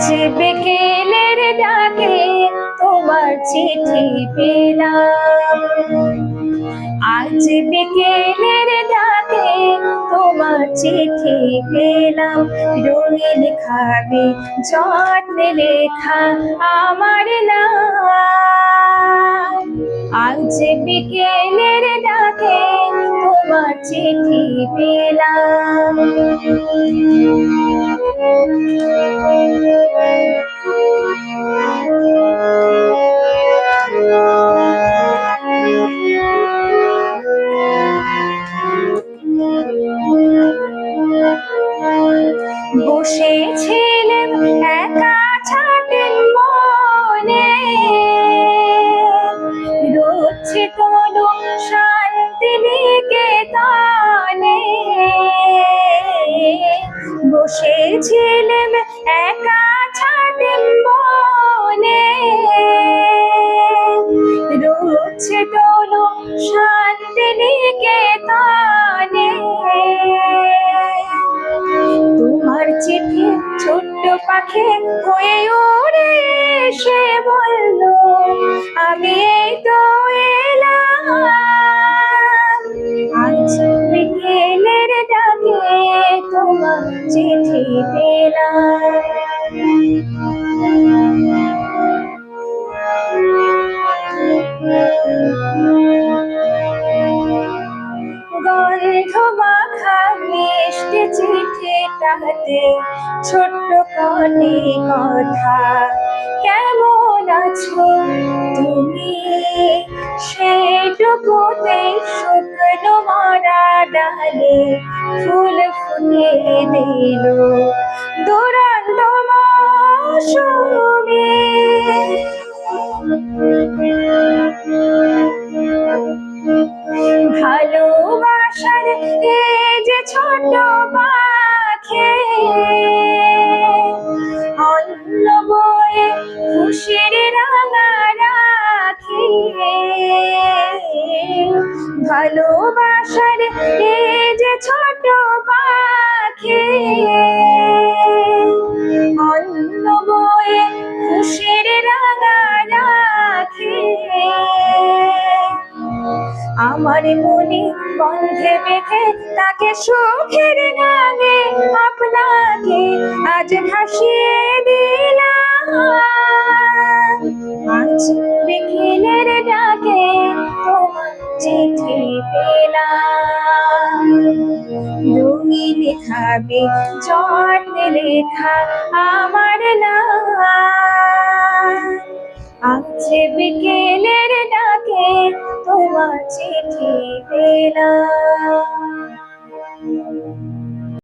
আজ বিকেলের ডাকে তোমার চিঠি পেলাম, আজ বিকেলের ডাকে তোমার চিঠি পেলাম। রঙিন খাবে যত্নে লেখা আমার নাম, আজ বিকেলের ডাকে তোমার চিঠি পেলাম। বসেছিলেন একা ছাতের মনে, রোচ্ছে কোনো শান্তি নিকেতনে। বসেছিলেন একা ছাতের মনে, রোচ্ছে কোনো শান্তি নিকেতনে। তোমার চিঠি ছোট্ট পাখি হয়ে উড়ে এসে বলল, আমি এই তো এলাম। আজ বিকেলের ডাকে তোমার চিঠি পেলাম। গন্ধ মাখা মিষ্টি চিঠিটাতে ছোট্ট কটি কথা, কেমন আছো তুমি, সেটুকুতে শুকনো মরা ডালে ফুল ফুটিয়ে দিল দুরন্ত মৌসুমে। ভালোবাসার এই যে ছোট পাখি, অন্য বয়ে খুশির রাঙা রাখি। ভালোবাসার এই যে ছোট পাখি, অন্য বয়ে খুশির রাঙা রাখি। আমার মনে বন্ধে বেঁধে তাকে সুখের গানে আপনাকে আজ ভাসিয়ে দিলাম। আজ বিকেলের ডাকে তোমার চিঠি পেলাম, রঙিন খাবে যত্নে লেখা আমার নাম। আজ বিকেলের ডাকে তোমার চিঠি পেলাম।